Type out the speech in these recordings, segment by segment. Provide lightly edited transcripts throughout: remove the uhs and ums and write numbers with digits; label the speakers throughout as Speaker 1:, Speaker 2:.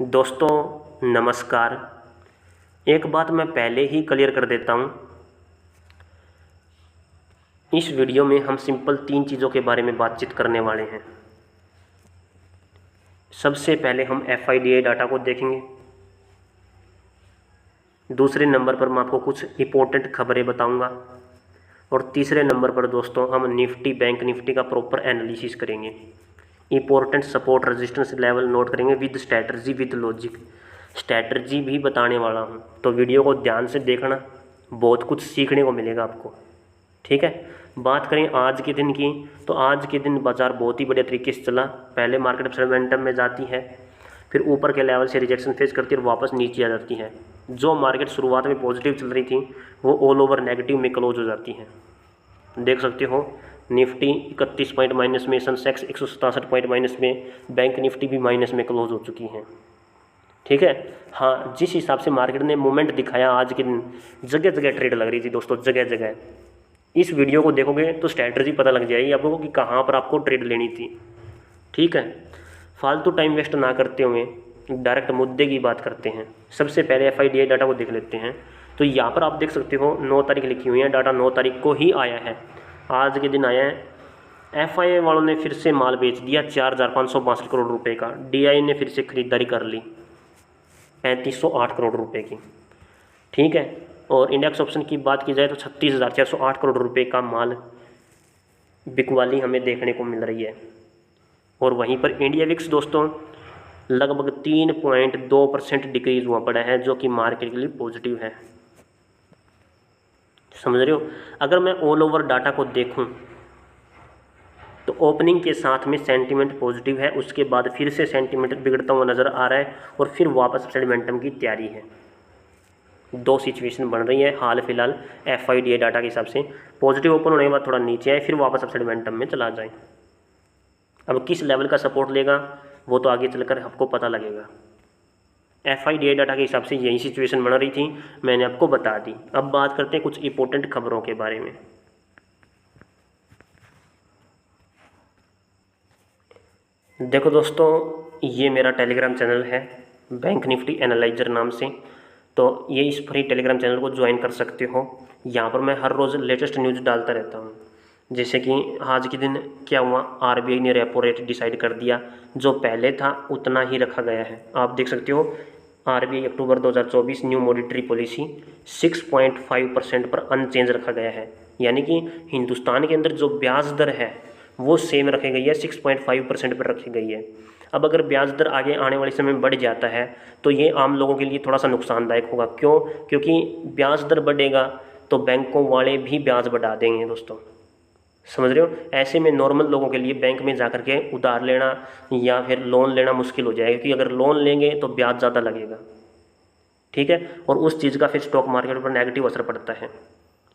Speaker 1: दोस्तों नमस्कार। एक बात मैं पहले ही क्लियर कर देता हूँ, इस वीडियो में हम सिंपल 3 चीज़ों के बारे में बातचीत करने वाले हैं। सबसे पहले हम FIDI डाटा को देखेंगे। दूसरे नंबर पर मैं आपको कुछ इंपॉर्टेंट खबरें बताऊंगा और तीसरे नंबर पर दोस्तों हम निफ्टी बैंक निफ्टी का प्रॉपर एनालिसिस करेंगे। Important support resistance level note करेंगे with strategy with logic. Strategy भी बताने वाला हूँ, तो वीडियो को ध्यान से देखना, बहुत कुछ सीखने को मिलेगा आपको। ठीक है, बात करें आज के दिन की, तो आज के दिन बाजार बहुत ही बढ़िया तरीके से चला। पहले मार्केट मोमेंटम में जाती है, फिर ऊपर के लेवल से रिजेक्शन फेस करती है और वापस नीचे आ जाती है। जो मार्केट शुरुआत में पॉजिटिव चल रही थी वो ऑल ओवर नेगेटिव में क्लोज हो जाती है। देख सकते हो, निफ्टी 31 पॉइंट माइनस में, सेंसेक्स 167 पॉइंट माइनस में, बैंक निफ्टी भी माइनस में क्लोज हो चुकी है। ठीक है, हाँ, जिस हिसाब से मार्केट ने मूवमेंट दिखाया आज के दिन, जगह जगह ट्रेड लग रही थी दोस्तों, जगह जगह। इस वीडियो को देखोगे तो स्ट्रैटेजी पता लग जाएगी आपको कि कहाँ पर आपको ट्रेड लेनी थी। ठीक है, फालतू टाइम वेस्ट ना करते हुए डायरेक्ट मुद्दे की बात करते हैं। सबसे पहले FIDI डाटा को देख लेते हैं। तो यहाँ पर आप देख सकते हो 9 तारीख लिखी हुई है, डाटा 9 तारीख को ही आया है, आज के दिन आया है। FII वालों ने फिर से माल बेच दिया 4,562 करोड़ रुपए का। DI ने फिर से खरीदारी कर ली 3,508 करोड़ रुपए की। ठीक है, और इंडेक्स ऑप्शन की बात की जाए तो 36,408 करोड़ रुपए का माल बिकवाली हमें देखने को मिल रही है। और वहीं पर इंडिया विक्स दोस्तों लगभग 3.2% डिक्रीज हुआ पड़ा है, जो कि मार्केट के लिए पॉजिटिव है। समझ रहे हो, अगर मैं ऑल ओवर डाटा को देखूं तो ओपनिंग के साथ में सेंटीमेंट पॉजिटिव है, उसके बाद फिर से सेंटीमेंट बिगड़ता हुआ नज़र आ रहा है और फिर वापस सेंटीमेंटम की तैयारी है। 2 सिचुएशन बन रही है हाल फिलहाल FIDI डाटा के हिसाब से। पॉजिटिव ओपन होने के बाद थोड़ा नीचे आए, फिर वापस सेंटीमेंटम में चला जाए। अब किस लेवल का सपोर्ट लेगा वो तो आगे चलकर आपको पता लगेगा। FIDI डाटा के हिसाब से यही सिचुएशन बन रही थी, मैंने आपको बता दी। अब बात करते हैं कुछ इंपॉर्टेंट खबरों के बारे में। देखो दोस्तों, ये मेरा टेलीग्राम चैनल है बैंक निफ्टी एनालाइजर नाम से, तो ये इस फ्री टेलीग्राम चैनल को ज्वाइन कर सकते हो। यहाँ पर मैं हर रोज़ लेटेस्ट न्यूज़ डालता रहता हूँ। जैसे कि आज के दिन क्या हुआ, RBI ने रेपो रेट डिसाइड कर दिया, जो पहले था उतना ही रखा गया है। आप देख सकते हो, RBI अक्टूबर 2024 न्यू मॉनेटरी पॉलिसी 6.5% पर अनचेंज रखा गया है। यानी कि हिंदुस्तान के अंदर जो ब्याज दर है वो सेम रखी गई है, 6.5% पर रखी गई है। अब अगर ब्याज दर आगे आने वाले समय में बढ़ जाता है तो ये आम लोगों के लिए थोड़ा सा नुकसानदायक होगा। क्यों? क्योंकि ब्याज दर बढ़ेगा तो बैंकों वाले भी ब्याज बढ़ा देंगे दोस्तों। समझ रहे हो, ऐसे में नॉर्मल लोगों के लिए बैंक में जाकर के उधार लेना या फिर लोन लेना मुश्किल हो जाएगा, क्योंकि अगर लोन लेंगे तो ब्याज ज़्यादा लगेगा। ठीक है, और उस चीज़ का फिर स्टॉक मार्केट पर नेगेटिव असर पड़ता है।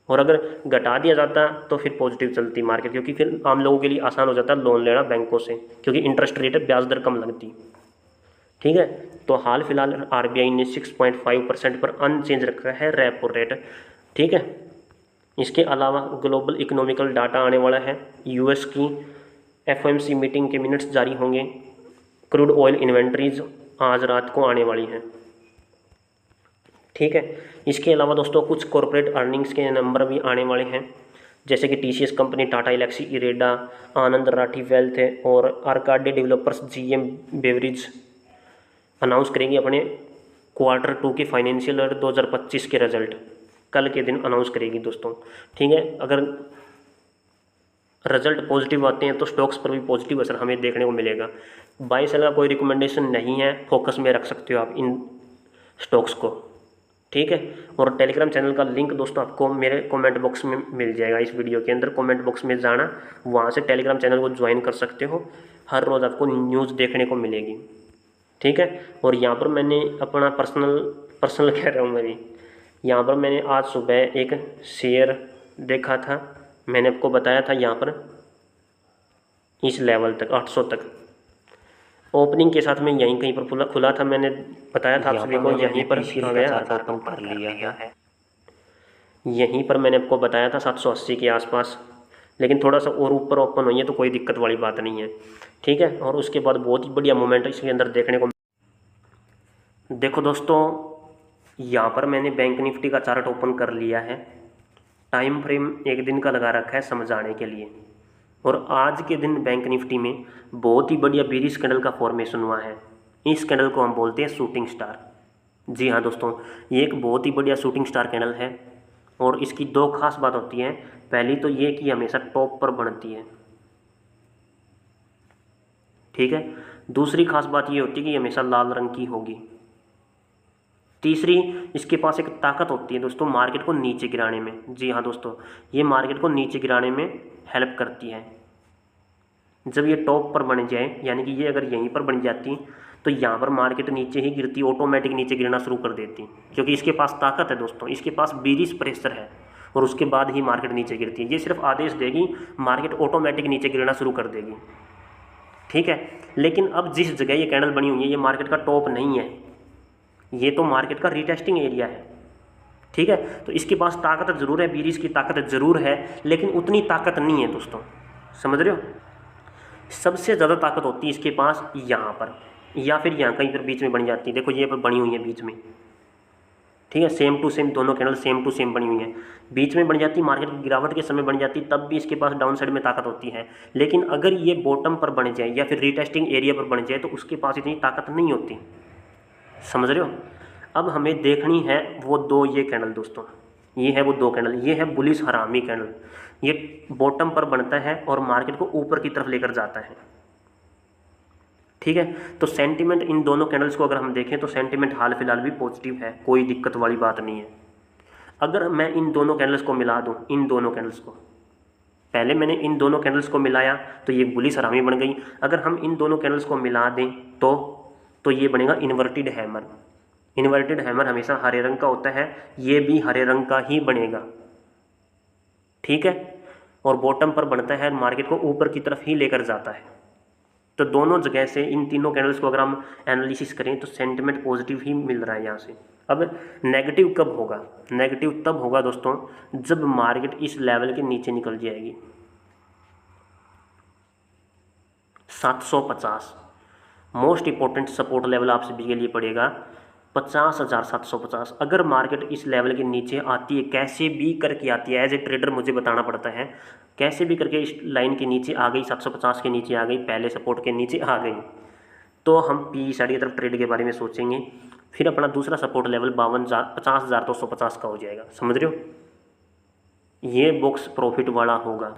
Speaker 1: और अगर घटा दिया जाता तो फिर पॉजिटिव चलती मार्केट, क्योंकि फिर आम लोगों के लिए आसान हो जाता लोन लेना बैंकों से, क्योंकि इंटरेस्ट रेट ब्याज दर कम लगती। ठीक है, तो हाल फिलहाल RBI ने 6.5% पर अनचेंज रखा है रेपो रेट। ठीक है, इसके अलावा ग्लोबल इकोनॉमिकल डाटा आने वाला है। US की FOMC मीटिंग के मिनट्स जारी होंगे। क्रूड ऑयल इन्वेंट्रीज आज रात को आने वाली हैं। ठीक है, इसके अलावा दोस्तों कुछ कॉर्पोरेट अर्निंग्स के नंबर भी आने वाले हैं, जैसे कि TCS company, Tata Elxsi, IREDA, Anand Rathi wealth है और Arkade developers, GM beverage announce करेंगे अपने Q2 के फाइनेंशियल ईयर 2025 के रिजल्ट। कल के दिन अनाउंस करेगी दोस्तों। ठीक है, अगर रिजल्ट पॉजिटिव आते हैं तो स्टॉक्स पर भी पॉजिटिव असर हमें देखने को मिलेगा। बाई सेल का कोई रिकमेंडेशन नहीं है, फोकस में रख सकते हो आप इन स्टॉक्स को। ठीक है, और टेलीग्राम चैनल का लिंक दोस्तों आपको मेरे कमेंट बॉक्स में मिल जाएगा। इस वीडियो के अंदर कमेंट बॉक्स में जाना, वहाँ से टेलीग्राम चैनल को ज्वाइन कर सकते हो। हर रोज़ आपको न्यूज़ देखने को मिलेगी। ठीक है, और यहाँ पर मैंने अपना पर्सनल कह रहा हूँ मैं भी, यहाँ पर मैंने आज सुबह एक शेयर देखा था, मैंने आपको बताया था यहाँ पर इस लेवल तक 800 तक ओपनिंग के साथ में यहीं कहीं पर खुला था। मैंने बताया था आप सभी को, यहीं पर आ गया, ओपन कर लिया है। यहीं पर मैंने आपको बताया था 780 के आसपास, लेकिन थोड़ा सा और ऊपर ओपन हुई है तो कोई दिक्कत वाली बात नहीं है। ठीक है, और उसके बाद बहुत ही बढ़िया मोमेंट इसके अंदर देखने को। देखो दोस्तों, यहाँ पर मैंने बैंक निफ्टी का चार्ट ओपन कर लिया है। टाइम फ्रेम एक दिन का लगा रखा है समझाने के लिए। और आज के दिन बैंक निफ्टी में बहुत ही बढ़िया बेरिश कैंडल का फॉर्मेशन हुआ है। इस कैंडल को हम बोलते हैं शूटिंग स्टार। जी हाँ दोस्तों, ये एक बहुत ही बढ़िया शूटिंग स्टार कैंडल है। और इसकी दो खास बात होती हैं। पहली तो ये कि हमेशा टॉप पर बनती है, ठीक है। दूसरी खास बात ये होती है कि हमेशा लाल रंग की होगी। तीसरी, इसके पास एक ताकत होती है दोस्तों मार्केट को नीचे गिराने में। जी हाँ दोस्तों, ये मार्केट को नीचे गिराने में हेल्प करती है। जब ये टॉप पर बन जाए, यानी कि ये अगर यहीं पर बन जाती तो यहाँ पर मार्केट नीचे ही गिरती, ऑटोमेटिक नीचे गिरना शुरू कर देती, क्योंकि इसके पास ताकत है दोस्तों, इसके पास बेरिश प्रेशर है। और उसके बाद ही मार्केट नीचे गिरती है। ये सिर्फ आदेश देगी, मार्केट ऑटोमेटिक नीचे गिरना शुरू कर देगी, ठीक है। लेकिन अब जिस जगह ये कैंडल बनी हुई है, ये मार्केट का टॉप नहीं है, ये तो मार्केट का रिटेस्टिंग एरिया है, ठीक है। तो इसके पास ताकत ज़रूर है, बेरिश की ताकत ज़रूर है, लेकिन उतनी ताकत नहीं है दोस्तों, समझ रहे हो। सबसे ज़्यादा ताकत होती है इसके पास यहाँ पर, या फिर यहाँ कहीं पर बीच में बन जाती है। देखो ये पर बनी हुई है बीच में, ठीक है। सेम टू सेम दोनों कैंडल सेम टू सेम बनी हुई है, बीच में बन जाती, मार्केट की गिरावट के समय बन जाती, तब भी इसके पास डाउन साइड में ताकत होती है। लेकिन अगर ये बॉटम पर बन जाए या फिर रिटेस्टिंग एरिया पर बन जाए तो उसके पास इतनी ताकत नहीं होती, समझ रहे हो। अब हमें देखनी है वो दो ये कैंडल दोस्तों, ये है वो दो कैंडल। ये है बुलिश हरामी कैंडल, ये बॉटम पर बनता है और मार्केट को ऊपर की तरफ लेकर जाता है, ठीक है। तो सेंटीमेंट इन दोनों कैंडल्स को अगर हम देखें तो सेंटीमेंट हाल फिलहाल भी पॉजिटिव है, कोई दिक्कत वाली बात नहीं है। अगर मैं इन दोनों कैंडल्स को मिला दूं, इन दोनों कैंडल्स को, पहले मैंने इन दोनों कैंडल्स को मिलाया तो ये बुलिश हरामी बन गई। अगर हम इन दोनों कैंडल्स को मिला दें तो ये बनेगा इन्वर्टेड हैमर। इन्वर्टेड हैमर हमेशा हरे रंग का होता है, ये भी हरे रंग का ही बनेगा, ठीक है। और बॉटम पर बनता है, मार्केट को ऊपर की तरफ ही लेकर जाता है। तो दोनों जगह से इन तीनों कैंडल्स को अगर हम एनालिसिस करें तो सेंटिमेंट पॉजिटिव ही मिल रहा है यहाँ से। अब नेगेटिव कब होगा? नेगेटिव तब होगा दोस्तों जब मार्केट इस लेवल के नीचे निकल जाएगी, 750। मोस्ट इंपॉर्टेंट सपोर्ट लेवल आप सभी के लिए पड़ेगा 50,750। अगर मार्केट इस लेवल के नीचे आती है, कैसे भी करके आती है, एज ए ट्रेडर मुझे बताना पड़ता है, कैसे भी करके इस लाइन के नीचे आ गई, 750 के नीचे आ गई, पहले सपोर्ट के नीचे आ गई, तो हम पी साइड की तरफ ट्रेड के बारे में सोचेंगे। फिर अपना दूसरा सपोर्ट लेवल 50,250 का हो जाएगा, समझ रहे हो। ये बॉक्स प्रॉफिट वाला होगा।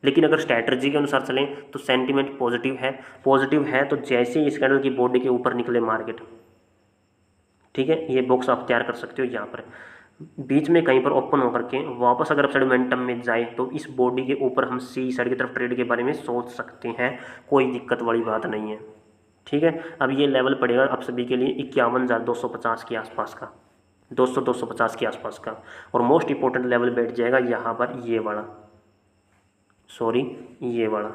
Speaker 1: लेकिन अगर स्ट्रैटेजी के अनुसार चलें तो सेंटीमेंट पॉजिटिव है तो जैसे ही इस कैंडल की बॉडी के ऊपर निकले मार्केट, ठीक है, ये बॉक्स आप तैयार कर सकते हो। यहाँ पर बीच में कहीं पर ओपन होकर के वापस अगर अपसाइड मोमेंटम में जाए तो इस बॉडी के ऊपर हम सी साइड की तरफ ट्रेड के बारे में सोच सकते हैं, कोई दिक्कत वाली बात नहीं है, ठीक है। अब ये लेवल पड़ेगा आप सभी के लिए 51,250 के आसपास का, 250 के आसपास का। और मोस्ट इंपॉर्टेंट लेवल बैठ जाएगा यहाँ पर ये वाला, ये वाला,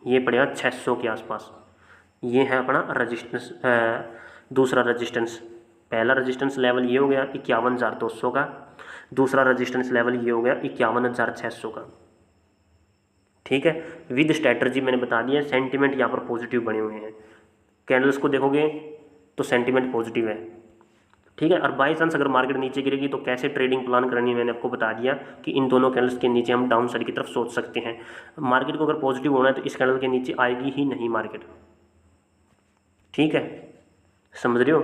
Speaker 1: ये पड़ेगा 600 के आसपास। ये है अपना रजिस्टेंस, दूसरा रजिस्टेंस। पहला रजिस्टेंस लेवल ये हो गया 51,200 का, दूसरा रजिस्टेंस लेवल ये हो गया 51,600 का, ठीक है। विद स्ट्रैटेजी मैंने बता दिया, सेंटीमेंट यहाँ पर पॉजिटिव बने हुए हैं। कैंडल्स को देखोगे तो सेंटीमेंट पॉजिटिव है, ठीक है। और बाई चांस अगर मार्केट नीचे गिरेगी तो कैसे ट्रेडिंग प्लान करनी है मैंने आपको बता दिया कि इन दोनों कैंडल्स के नीचे हम डाउन साइड की तरफ सोच सकते हैं। मार्केट को अगर पॉजिटिव होना है तो इस कैंडल के नीचे आएगी ही नहीं मार्केट, ठीक है, समझ रहे हो।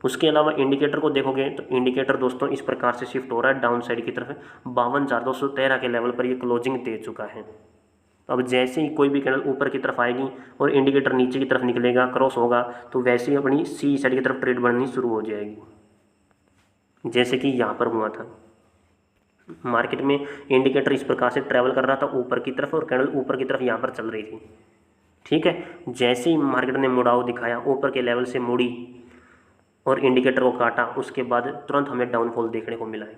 Speaker 1: उसके अलावा इंडिकेटर को देखोगे तो इंडिकेटर दोस्तों इस प्रकार से शिफ्ट हो रहा है डाउन साइड की तरफ, 52,213 के लेवल पर ये क्लोजिंग दे चुका है। अब जैसे ही कोई भी कैंडल ऊपर की तरफ आएगी और इंडिकेटर नीचे की तरफ निकलेगा, क्रॉस होगा, तो वैसे ही अपनी सी साइड की तरफ ट्रेड बननी शुरू हो जाएगी, जैसे कि यहाँ पर हुआ था। मार्केट में इंडिकेटर इस प्रकार से ट्रैवल कर रहा था ऊपर की तरफ और कैंडल ऊपर की तरफ यहाँ पर चल रही थी, ठीक है। जैसे ही मार्केट ने मुड़ाव दिखाया, ऊपर के लेवल से मुड़ी और इंडिकेटर को काटा, उसके बाद तुरंत हमें डाउनफॉल देखने को मिला है।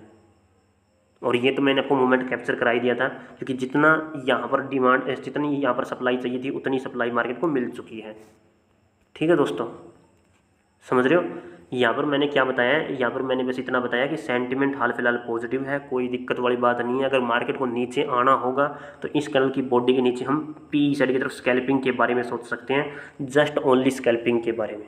Speaker 1: और ये तो मैंने आपको मूवमेंट कैप्चर करा ही दिया था, क्योंकि जितना यहाँ पर डिमांड, जितनी यहाँ पर सप्लाई चाहिए थी उतनी सप्लाई मार्केट को मिल चुकी है, ठीक है दोस्तों, समझ रहे हो। यहाँ पर मैंने क्या बताया है, यहाँ पर मैंने बस इतना बताया कि सेंटिमेंट हाल फिलहाल पॉजिटिव है, कोई दिक्कत वाली बात नहीं है। अगर मार्केट को नीचे आना होगा तो इस कैंडल की बॉडी के नीचे हम पी साइड की तरफ स्कैल्पिंग के बारे में सोच सकते हैं, जस्ट ओनली स्कैल्पिंग के बारे में,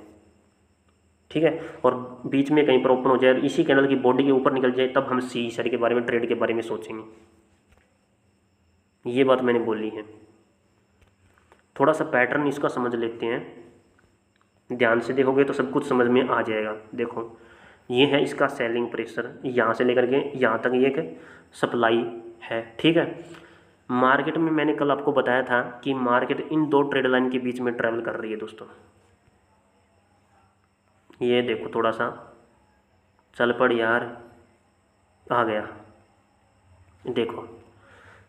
Speaker 1: ठीक है। और बीच में कहीं पर ओपन हो जाए, इसी कैंडल की बॉडी के ऊपर निकल जाए, तब हम सी साइड के बारे में, ट्रेड के बारे में सोचेंगे। ये बात मैंने बोली है। थोड़ा सा पैटर्न इसका समझ लेते हैं, ध्यान से देखोगे तो सब कुछ समझ में आ जाएगा। देखो ये है इसका सेलिंग प्रेशर, यहाँ से लेकर के यहाँ तक ये एक सप्लाई है, ठीक है। मार्केट में मैंने कल आपको बताया था कि मार्केट इन दो ट्रेड लाइन के बीच में ट्रैवल कर रही है दोस्तों। ये देखो थोड़ा सा चल पड़ यार, आ गया, देखो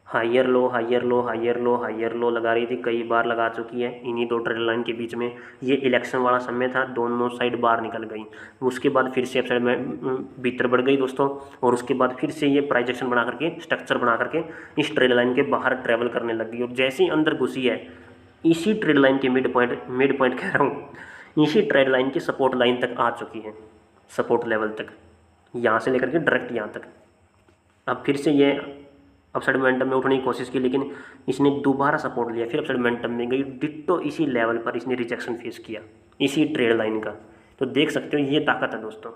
Speaker 1: higher low higher low higher low higher low लगा रही थी, कई बार लगा चुकी है इन्हीं दो ट्रेड लाइन के बीच में। ये इलेक्शन वाला समय था, दोनों साइड बाहर निकल गई, उसके बाद फिर से अपसाइड में भीतर बढ़ गई दोस्तों, और उसके बाद फिर से ये प्राइस एक्शन बना करके, स्ट्रक्चर बना करके इस ट्रेड लाइन के बाहर ट्रैवल करने लग गई। और जैसे ही अंदर घुसी है, इसी ट्रेड लाइन के मिड पॉइंट कह रहा हूँ, इसी ट्रेड लाइन की सपोर्ट लाइन तक आ चुकी है, सपोर्ट लेवल तक, यहाँ से लेकर के डायरेक्ट यहाँ तक। अब फिर से ये अपसाइड मोमेंटम में उठने की कोशिश की, लेकिन इसने दोबारा सपोर्ट लिया, फिर अपसाइड मोमेंटम में गई, डिट्टो इसी लेवल पर इसने रिजेक्शन फेस किया, इसी ट्रेड लाइन का। तो देख सकते हो ये ताकत है दोस्तों,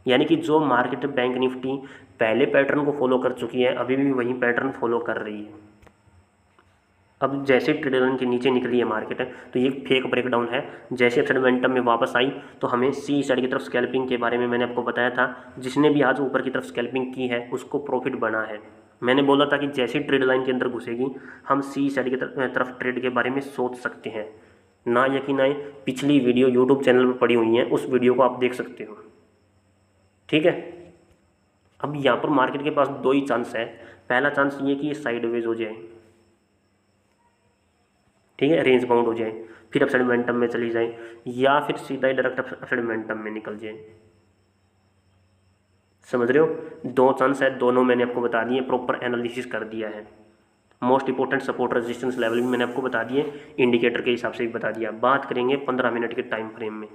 Speaker 1: यानी कि जो मार्केट बैंक निफ्टी पहले पैटर्न को फॉलो कर चुकी है, अभी भी वही पैटर्न फॉलो कर रही है। अब जैसे ट्रेड लाइन के नीचे निकली है मार्केट, तो ये फेक ब्रेकडाउन है। जैसे अपसाइड मोमेंटम में वापस आई तो हमें सी साइड की तरफ स्कैल्पिंग के बारे में मैंने आपको बताया था, जिसने भी आज ऊपर की तरफ स्कैल्पिंग की है उसको प्रॉफिट बना है। मैंने बोला था कि जैसे ट्रेड लाइन के अंदर घुसेगी, हम सी साइड की तरफ ट्रेड के बारे में सोच सकते हैं। ना यकीन आए, पिछली वीडियो यूट्यूब चैनल पर पड़ी हुई है, उस वीडियो को आप देख सकते हो, ठीक है। अब यहाँ पर मार्केट के पास दो ही चांस है। पहला चांस ये कि ये साइडवेज हो जाए, ठीक है, रेंज बाउंड हो जाए, फिर अपसाइड मोमेंटम में चली जाए, या फिर सीधा ही डायरेक्ट अपसाइड मोमेंटम में निकल जाए। समझ रहे हो, दो चांस है, दोनों मैंने आपको बता दिए, प्रॉपर एनालिसिस कर दिया है। Most important support resistance level भी मैंने आपको बता दिए, इंडिकेटर के हिसाब से भी बता दिया। बात करेंगे 15 मिनट के टाइम फ्रेम में,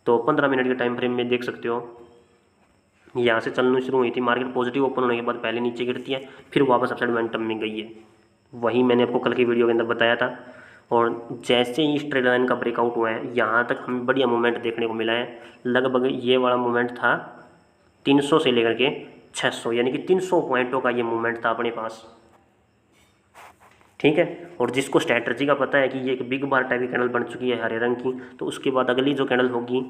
Speaker 1: तो 15 मिनट के टाइम फ्रेम में देख सकते हो, यहाँ से चलनी शुरू हुई थी मार्केट, पॉजिटिव ओपन होने के बाद पहले नीचे गिरती है, फिर वापस अपसाइड मोमेंटम में गई है, वही मैंने आपको कल की वीडियो के अंदर बताया था। और जैसे ही इस ट्रेड लाइन का ब्रेकआउट हुआ है, यहाँ तक हमें बढ़िया मूवमेंट देखने को मिला है। लगभग ये वाला मूवमेंट था 300 से लेकर के 600, यानी कि 300 पॉइंटों का ये मूवमेंट था अपने पास, ठीक है। और जिसको स्ट्रैटेजी का पता है कि ये एक बिग बार टाइप की कैंडल बन चुकी है हरे रंग की, तो उसके बाद अगली जो कैंडल होगी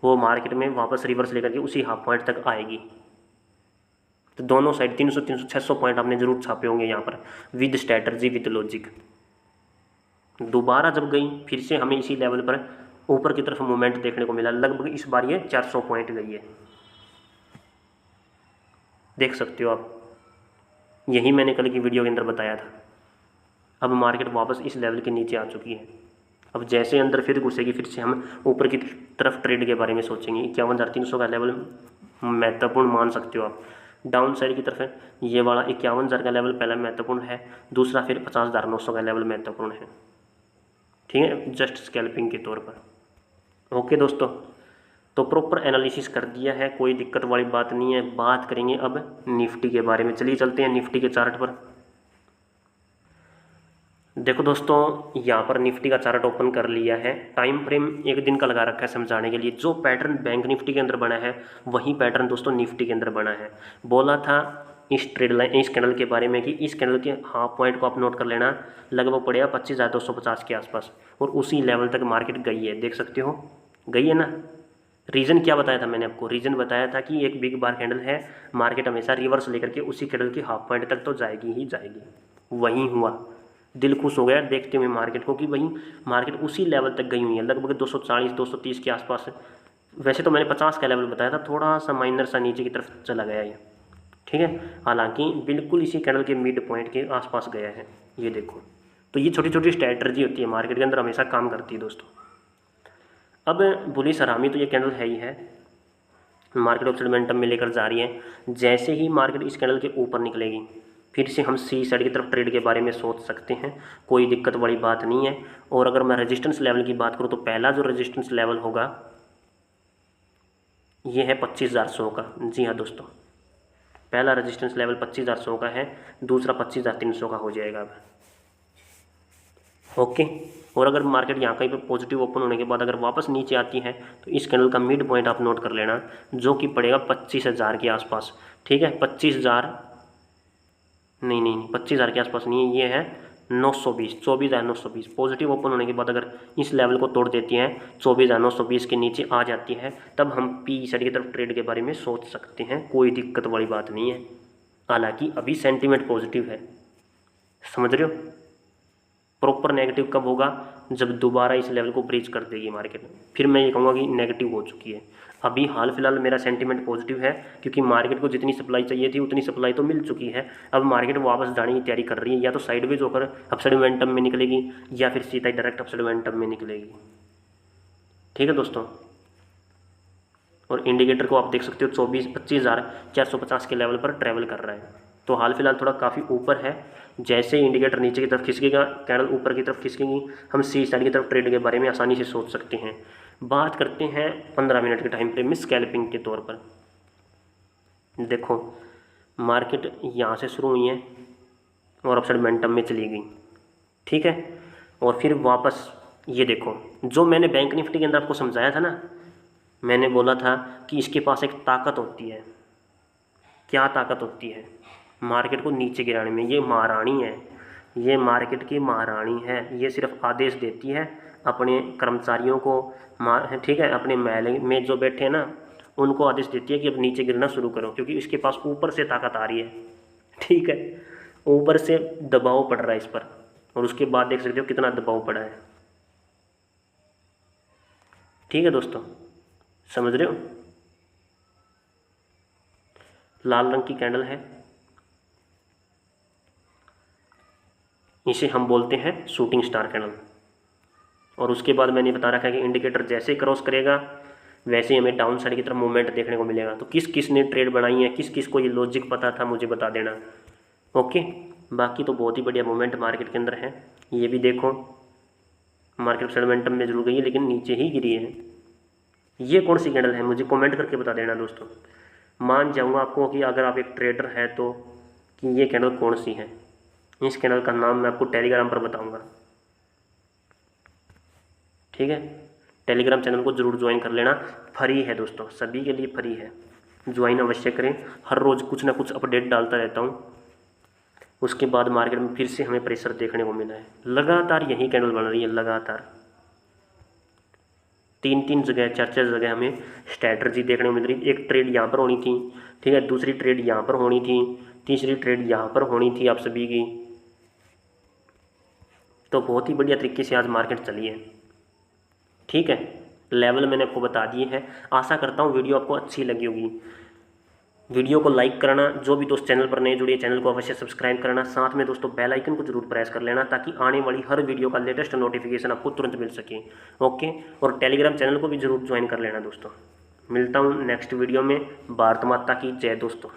Speaker 1: वो मार्केट में वापस रिवर्स लेकर के उसी हाफ पॉइंट तक आएगी। तो दोनों साइड 300 300 600 पॉइंट आपने जरूर छापे होंगे यहाँ पर, विद स्ट्रैटेजी विद लॉजिक। दोबारा जब गई, फिर से हमें इसी लेवल पर ऊपर की तरफ मूवमेंट देखने को मिला, लगभग इस बार ये 400 पॉइंट गई है, देख सकते हो आप। यही मैंने कल की वीडियो के अंदर बताया था। अब मार्केट वापस इस लेवल के नीचे आ चुकी है। अब जैसे अंदर फिर घुसेगी, फिर से हम ऊपर की तरफ ट्रेड के बारे में सोचेंगे। 51,300 का लेवल महत्वपूर्ण मान सकते हो आप। डाउन साइड की तरफ है ये वाला 51,000 का लेवल पहला महत्वपूर्ण है, दूसरा फिर 50,900 का लेवल महत्वपूर्ण है, ठीक है, जस्ट स्कैल्पिंग के तौर पर। ओके दोस्तों, तो प्रॉपर एनालिसिस कर दिया है, कोई दिक्कत वाली बात नहीं है। बात करेंगे अब निफ्टी के बारे में, चलिए चलते हैं निफ्टी के चार्ट पर। देखो दोस्तों, यहाँ पर निफ्टी का चार्ट ओपन कर लिया है, टाइम फ्रेम एक दिन का लगा रखा है समझाने के लिए। जो पैटर्न बैंक निफ्टी के अंदर बना है वही पैटर्न दोस्तों निफ्टी के अंदर बना है। बोला था इस ट्रेड लाइन, इस कैंडल के बारे में कि इस कैंडल के हाफ पॉइंट को आप नोट कर लेना, लगभग पड़ेगा 25,250 के आसपास, और उसी लेवल तक मार्केट गई है, देख सकते हो, गई है ना। रीज़न क्या बताया था मैंने आपको, रीज़न बताया था कि एक बिग बार कैंडल है, मार्केट हमेशा रिवर्स लेकर के उसी कैंडल की हाफ पॉइंट तक तो जाएगी ही जाएगी। वही हुआ, दिल खुश हो गया देखते हुए मार्केट को कि वही मार्केट उसी लेवल तक गई हुई है, लगभग 240 230 के आसपास। वैसे तो मैंने 50 का लेवल बताया था, थोड़ा सा माइनर सा नीचे की तरफ चला गया ये, ठीक है, हालांकि बिल्कुल इसी कैंडल के मिड पॉइंट के आसपास गया है, ये देखो। तो ये छोटी छोटी स्ट्रैटेजी होती है मार्केट के अंदर, हमेशा काम करती है दोस्तों। अब बुलिश हरामी तो ये कैंडल है ही है, मार्केट अपसाइड मोमेंटम में लेकर जा रही है। जैसे ही मार्केट इस कैंडल के ऊपर निकलेगी, फिर से हम सी साइड की तरफ ट्रेड के बारे में सोच सकते हैं, कोई दिक्कत वाली बात नहीं है। और अगर मैं रेजिस्टेंस लेवल की बात करूँ तो पहला जो रेजिस्टेंस लेवल होगा ये है 25,100 का। जी हाँ दोस्तों, पहला रेजिस्टेंस लेवल 25,100 का है, दूसरा 25,300 का हो जाएगा अब। ओके, और अगर मार्केट यहाँ कहीं पर पॉजिटिव ओपन होने के बाद अगर वापस नीचे आती है तो इस कैंडल का मिड पॉइंट आप नोट कर लेना, जो कि पड़ेगा 25,000 के आसपास। ठीक है, 25,000 नहीं 25,000 के आसपास नहीं है, ये है 920, 24,920। पॉजिटिव ओपन होने के बाद अगर इस लेवल को तोड़ देती हैं, 24,920 के नीचे आ जाती है, तब हम पी साइड की तरफ ट्रेड के बारे में सोच सकते हैं, कोई दिक्कत वाली बात नहीं है। हालांकि अभी सेंटीमेंट पॉजिटिव है, समझ रहे हो। प्रॉपर नेगेटिव कब होगा, जब दोबारा इस लेवल को ब्रीच कर देगी मार्केट, फिर मैं ये कहूँगा कि नेगेटिव हो चुकी है। अभी हाल फिलहाल मेरा सेंटीमेंट पॉजिटिव है, क्योंकि मार्केट को जितनी सप्लाई चाहिए थी उतनी सप्लाई तो मिल चुकी है। अब मार्केट वापस जाने की तैयारी कर रही है, या तो साइडवेज होकर अपसाइड मोमेंटम में निकलेगी, या फिर सीधा डायरेक्ट अपसाइड मोमेंटम में निकलेगी। ठीक है दोस्तों, और इंडिकेटर को आप देख सकते हो 25,450 के लेवल पर ट्रैवल कर रहा है, तो हाल फिलहाल थोड़ा काफ़ी ऊपर है। जैसे ही इंडिकेटर नीचे की तरफ खिसकेगा, कैंडल ऊपर की तरफ खिसकेगी, हम सी साइड की तरफ ट्रेड के बारे में आसानी से सोच सकते हैं। बात करते हैं 15 मिनट के टाइम फ्रेम में स्कैल्पिंग के तौर पर। देखो, मार्केट यहाँ से शुरू हुई है और अपसाइड मोमेंटम में चली गई, ठीक है, और फिर वापस ये देखो, जो मैंने बैंक निफ्टी के अंदर आपको समझाया था ना, मैंने बोला था कि इसके पास एक ताकत होती है। क्या ताकत होती है? मार्केट को नीचे गिराने में। ये महारानी है, ये मार्केट की महारानी है। ये सिर्फ आदेश देती है अपने कर्मचारियों को, ठीक है, अपने महल में जो बैठे हैं ना, उनको आदेश देती है कि अब नीचे गिरना शुरू करो, क्योंकि इसके पास ऊपर से ताकत आ रही है। ठीक है, ऊपर से दबाव पड़ रहा है इस पर, और उसके बाद देख सकते हो कितना दबाव पड़ा है। ठीक है दोस्तों, समझ रहे हो। लाल रंग की कैंडल है, इसे हम बोलते हैं शूटिंग स्टार कैंडल। और उसके बाद मैंने बता रखा है कि इंडिकेटर जैसे क्रॉस करेगा वैसे ही हमें डाउन साइड की तरफ मूवमेंट देखने को मिलेगा। तो किस किस ने ट्रेड बनाई है, किस किस को ये लॉजिक पता था, मुझे बता देना। ओके, बाकी तो बहुत ही बढ़िया मूवमेंट मार्केट के अंदर है। ये भी देखो, मार्केट मोमेंटम में जरूर गई है, लेकिन नीचे ही गिरी है। ये कौन सी कैंडल है, मुझे कमेंट करके बता देना दोस्तों। मान जाऊंगा आपको कि अगर आप एक ट्रेडर है तो, कि ये कैंडल कौन सी है। इस कैंडल का नाम मैं आपको टेलीग्राम पर बताऊंगा। ठीक है, टेलीग्राम चैनल को जरूर ज्वाइन कर लेना, फ्री है दोस्तों, सभी के लिए फ्री है, ज्वाइन अवश्य करें। हर रोज़ कुछ ना कुछ अपडेट डालता रहता हूँ। उसके बाद मार्केट में फिर से हमें प्रेशर देखने को मिला है, लगातार यही कैंडल बन रही है, लगातार 3 जगह 4 जगह हमें स्ट्रैटेजी देखने को मिल रही है। एक ट्रेड यहाँ पर होनी थी, ठीक है, दूसरी ट्रेड यहाँ पर होनी थी, तीसरी ट्रेड यहाँ पर होनी थी आप सभी की। तो बहुत ही बढ़िया तरीके से आज मार्केट चली है। ठीक है, लेवल मैंने आपको बता दिए हैं। आशा करता हूँ वीडियो आपको अच्छी लगी होगी। वीडियो को लाइक करना, जो भी दोस्त चैनल पर नए जुड़े चैनल को अवश्य सब्सक्राइब करना, साथ में दोस्तों बेल आइकन को जरूर प्रेस कर लेना, ताकि आने वाली हर वीडियो का लेटेस्ट नोटिफिकेशन आपको तुरंत मिल सके। ओके, और टेलीग्राम चैनल को भी जरूर ज्वाइन कर लेना दोस्तों। मिलता हूँ नेक्स्ट वीडियो में। भारत माता की जय दोस्तों।